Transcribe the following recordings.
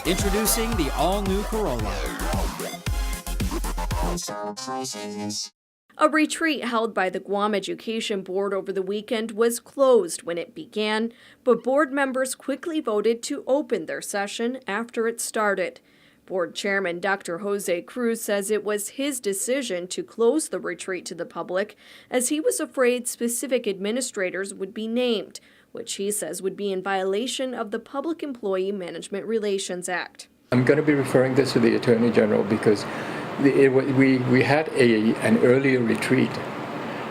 Introducing the all-new Corolla. A retreat held by the Guam Education Board over the weekend was closed when it began, but board members quickly voted to open their session after it started. Board Chairman Dr. Jose Cruz says it was his decision to close the retreat to the public as he was afraid specific administrators would be named, which he says would be in violation of the Public Employee Management Relations Act. I'm going to be referring this to the Attorney General because we had an earlier retreat,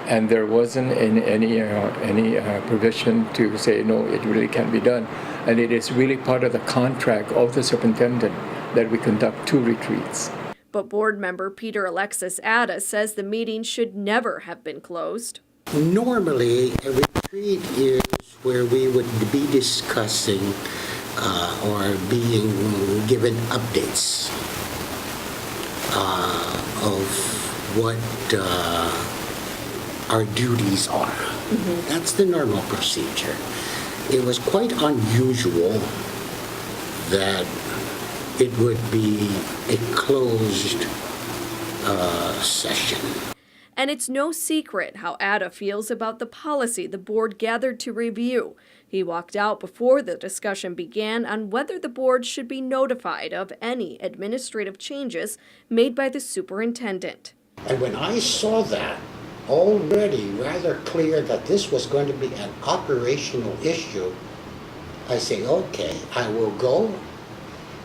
and there wasn't any provision to say no, it really can't be done, and it is really part of the contract of the superintendent that we conduct 2 retreats. But board member Peter Alexis Ada says the meeting should never have been closed. Normally, a retreat is where we would be discussing or being given updates of what our duties are. Mm-hmm. That's the normal procedure. It was quite unusual that it would be a closed session. And it's no secret how Ada feels about the policy the board gathered to review. He walked out before the discussion began on whether the board should be notified of any administrative changes made by the superintendent. And when I saw that, already rather clear that this was going to be an operational issue, I say, okay, I will go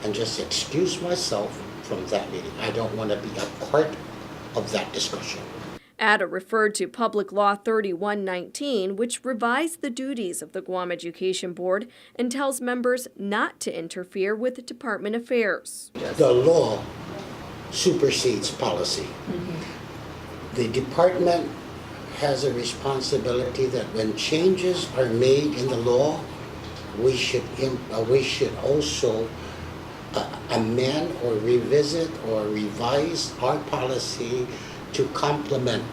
and just excuse myself from that meeting. I don't want to be a part of that discussion. Ada referred to Public Law 3119, which revised the duties of the Guam Education Board and tells members not to interfere with department affairs. The law supersedes policy. Mm-hmm. The department has a responsibility that when changes are made in the law, we should also amend or revisit or revise our policy to complement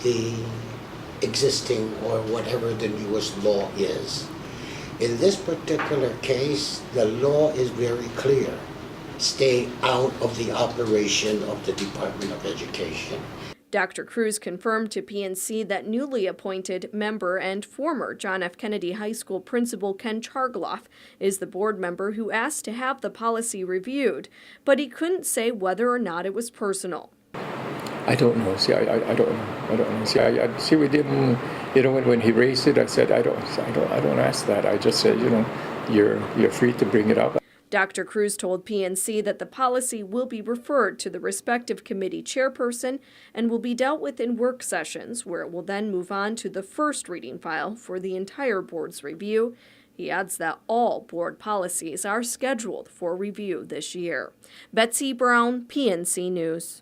the existing or whatever the newest law is. In this particular case, the law is very clear. Stay out of the operation of the Department of Education. Dr. Cruz confirmed to PNC that newly appointed member and former John F. Kennedy High School principal Ken Chargloff is the board member who asked to have the policy reviewed, but he couldn't say whether or not it was personal. I don't know. See, I don't know. See, we didn't. When he raised it, I said I don't ask that. I just said, you're free to bring it up. Dr. Cruz told PNC that the policy will be referred to the respective committee chairperson and will be dealt with in work sessions, where it will then move on to the first reading file for the entire board's review. He adds that all board policies are scheduled for review this year. Betsy Brown, PNC News.